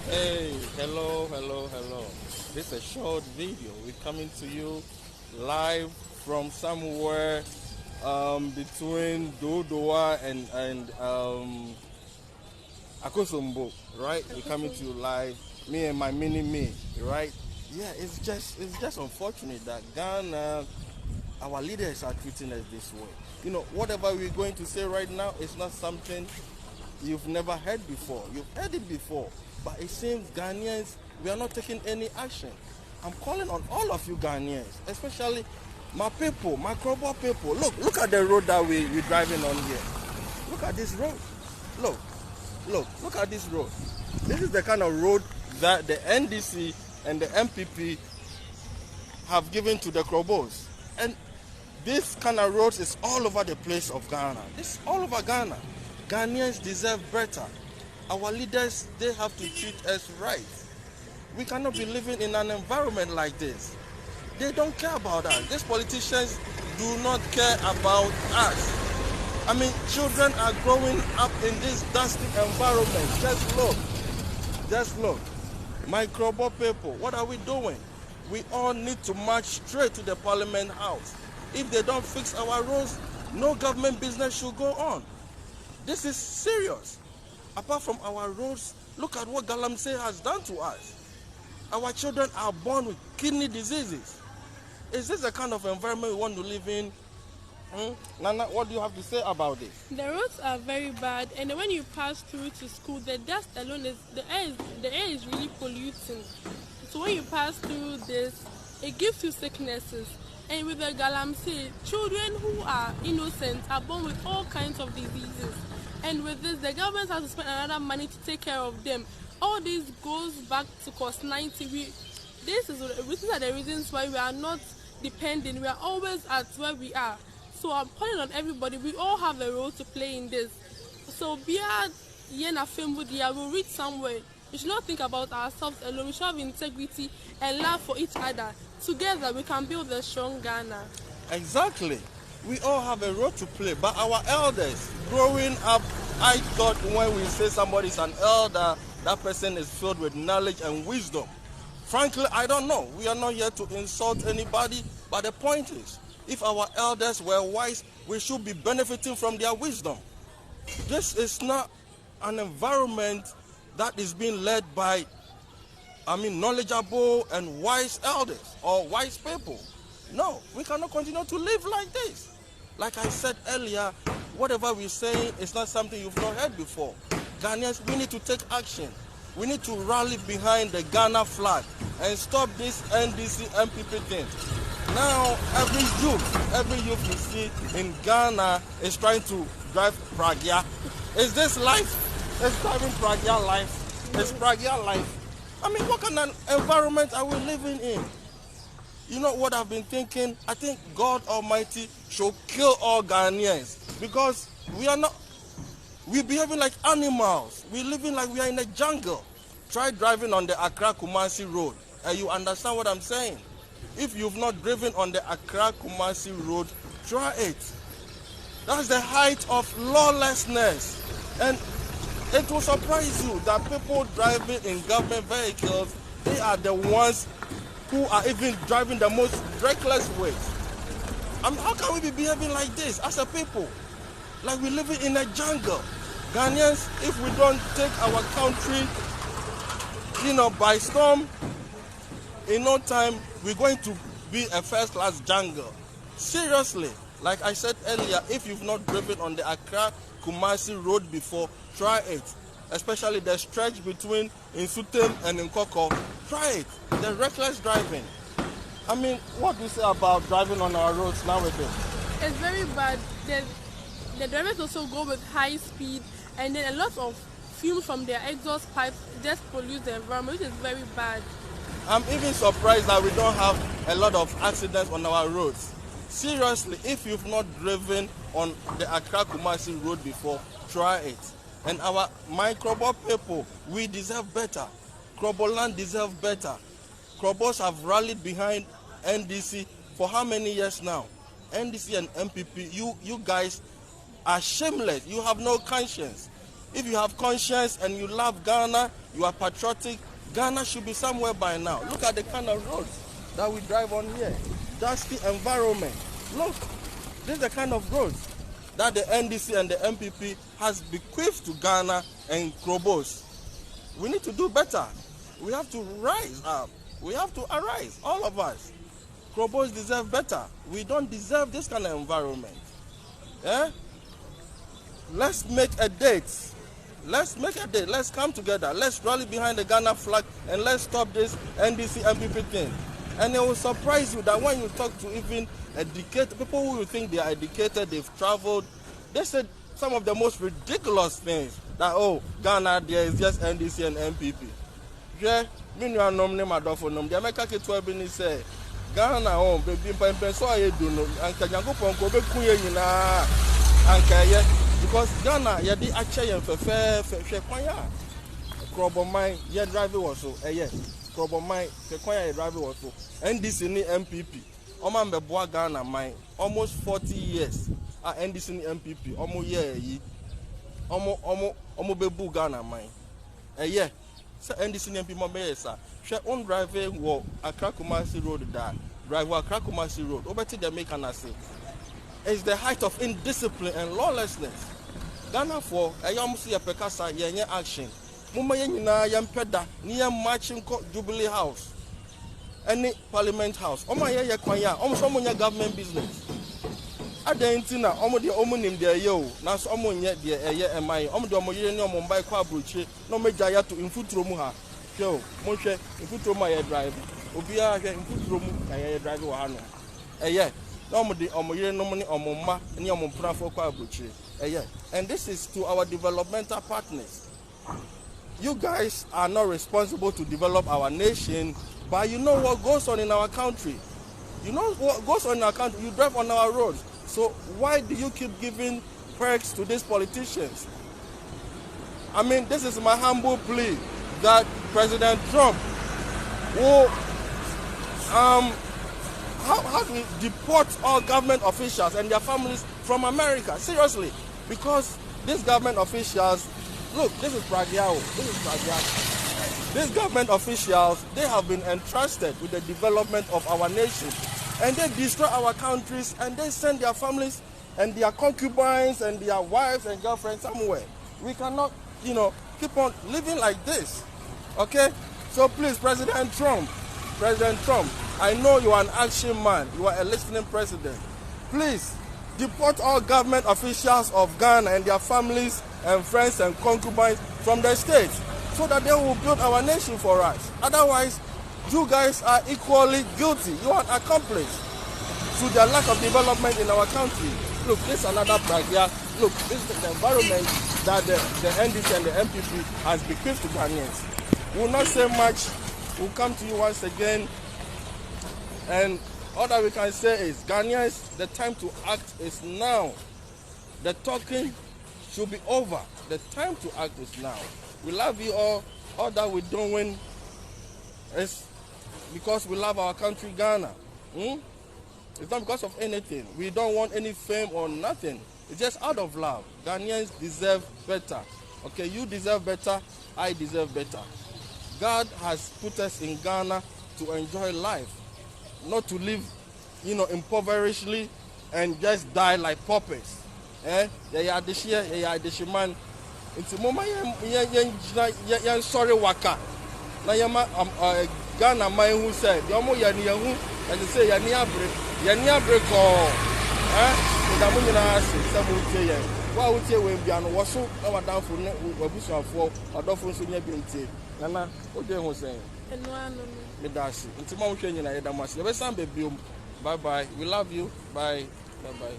Hey, hello. This is a short video. We're coming to you live from somewhere between Dodoa and Akosombo, right? We're coming to you live, me and my mini-me, right? Yeah, it's just unfortunate that Ghana, our leaders are treating us this way. You know, whatever we're going to say right now is not something you've never heard before. You've heard it before, but it seems Ghanaians, we are not taking any action. I'm calling on all of you Ghanaians, especially my people, my Krobo people. Look at the road that we're driving on here. Look at this road. Look, look at this road. This is the kind of road that the NDC and the MPP have given to the Krobos. And this kind of roads is all over the place of Ghana. This is all over Ghana. Ghanaians deserve better. Our leaders, they have to treat us right. We cannot be living in an environment like this. They don't care about us. These politicians do not care about us. I mean, children are growing up in this dusty environment. Just look. My Krobo people, what are we doing? We all need to march straight to the Parliament House. If they don't fix our roads, no government business should go on. This is serious. Apart from our roads, look at what Galamsey has done to us. Our children are born with kidney diseases. Is this the kind of environment we want to live in? Nana, what do you have to say about this? The roads are very bad, and when you pass through to school, the dust alone the air is really polluting. So when you pass through this, it gives you sicknesses. And with the galamsey, children who are innocent are born with all kinds of diseases. And with this, the government has to spend another money to take care of them. All this goes back to cost 90. These are the reasons why we are not dependent. We are always at where we are. So I'm calling on everybody. We all have a role to play in this. So we'll reach somewhere. We should not think about ourselves alone. We should have integrity and love for each other. Together, we can build a strong Ghana. Exactly. We all have a role to play, but our elders, growing up, I thought when we say somebody is an elder, that person is filled with knowledge and wisdom. Frankly, I don't know. We are not here to insult anybody, but the point is, if our elders were wise, we should be benefiting from their wisdom. This is not an environment that is being led by, knowledgeable and wise elders or wise people. No, we cannot continue to live like this. Like I said earlier, whatever we're saying is not something you've not heard before. Ghanaians, we need to take action. We need to rally behind the Ghana flag and stop this NDC MPP thing. Now, every youth you see in Ghana is trying to drive Pragya. Is this life? Is driving Pragya life? Is Pragya life? I mean, what kind of environment are we living in? You know what I've been thinking? I think God Almighty should kill all Ghanaians because we're behaving like animals. We're living like we are in a jungle. Try driving on the Accra-Kumasi road and you understand what I'm saying. If you've not driven on the Accra-Kumasi road, try it. That's the height of lawlessness. And it will surprise you that people driving in government vehicles, they are the ones who are even driving the most reckless ways. How can we be behaving like this as a people? Like we're living in a jungle. Ghanaians, if we don't take our country, by storm, in no time, we're going to be a first-class jungle. Seriously, like I said earlier, if you've not driven on the Accra-Kumasi road before, try it. Especially the stretch between Insutem and Nkoko. Try it. The reckless driving. I mean, what do you say about driving on our roads nowadays? It's very bad. The drivers also go with high speed, and then a lot of fumes from their exhaust pipes just pollute the environment, which is very bad. I'm even surprised that we don't have a lot of accidents on our roads. Seriously, if you've not driven on the Accra-Kumasi road before, try it. And my Krobo people, we deserve better. Krobo land deserve better. Krobos have rallied behind NDC for how many years now? NDC and MPP, you guys are shameless. You have no conscience. If you have conscience and you love Ghana, you are patriotic, Ghana should be somewhere by now. Look at the kind of roads that we drive on here. Dusty environment. Look, this is the kind of roads that the NDC and the MPP has bequeathed to Ghana and Krobos. We need to do better. We have to rise up. We have to arise, all of us. Krobos deserve better. We don't deserve this kind of environment. Eh? Let's make a date. Let's make a date. Let's come together. Let's rally behind the Ghana flag and let's stop this NDC MPP thing. And it will surprise you that when you talk to even educated people who you think they are educated, they've traveled, they said some of the most ridiculous things. That, oh, Ghana, there is just NDC and MPP. Yeah, me no nom ne madofo nom. The America ke 12 ni say Ghana on baby pempe so aye do no. Anka Nyankopon ko be kun ye nyina. Anka ye because Ghana ye di ache ye fe kwan ya. Kroboman ye drive was so ye. Kroboman fe kwan ya drive was so. NDC ni MPP. Oman be boa Ghana man almost 40 years. NDC ni MPP omo ye yi. Omo be bu Ghana man. Yeah. So NDC NP Mobile sir. She on driving wo Accra Kumasi Road that drive Accra Kumasi Road. Obeti they make an say. It's the height of indiscipline and lawlessness. Ghana for ayam see a pekasa yenye action. Muma yenina yam peda ni yam marching Jubilee House. Any Parliament House. Oma ye kwanya. Omo somo government business. Adentina omo de omo nim de yo na so omo nye de eye emai omo de omo yire ni omo mbai kwa abrochi no meja ya to infutro mu ha hwe mo hwe infutro mu ya drive obi a hwe infutro mu ya drive wa ha no eye na omo de omo yire no ni omo mma ni omo prafo kwa abrochi eye. And this is to our developmental partners. You guys are not responsible to develop our nation, but you know what goes on in our country. You know what goes on in our country. You drive on our roads. So why do you keep giving perks to these politicians? I mean, this is my humble plea that President Trump will how to deport all government officials and their families from America. Seriously, because these government officials, look, this is Pragyao. This is Pragyao. These government officials, they have been entrusted with the development of our nation. And they destroy our countries and they send their families and their concubines and their wives and girlfriends somewhere. We cannot, keep on living like this. Okay? So please, President Trump, I know you are an action man. You are a listening president. Please, deport all government officials of Ghana and their families and friends and concubines from the states so that they will build our nation for us. Otherwise, you guys are equally guilty. You are an accomplice to the lack of development in our country. Look, this is another pragya. Look, this is the environment that the NDC and the MPP has bequeathed to Ghanaians. We will not say much. We'll come to you once again. And all that we can say is, Ghanaians, the time to act is now. The talking should be over. The time to act is now. We love you all. All that we're doing is because we love our country, Ghana. It's not because of anything. We don't want any fame or nothing. It's just out of love. Ghanaians deserve better. Okay, you deserve better. I deserve better. God has put us in Ghana to enjoy life, not to live, impoverishedly and just die like paupers. Man. It's sorry waka. Na Ghana man who said, "Yomo yani yahu," and they say yani abre call. The Munina said, "Samu why would you when Biano was so our down for Wabusa for or Dofon Sunya Binti?" Nana, what they were saying? And one Medasi. It's a mountain in Adamas. Bye bye. We love you. Bye. Bye bye.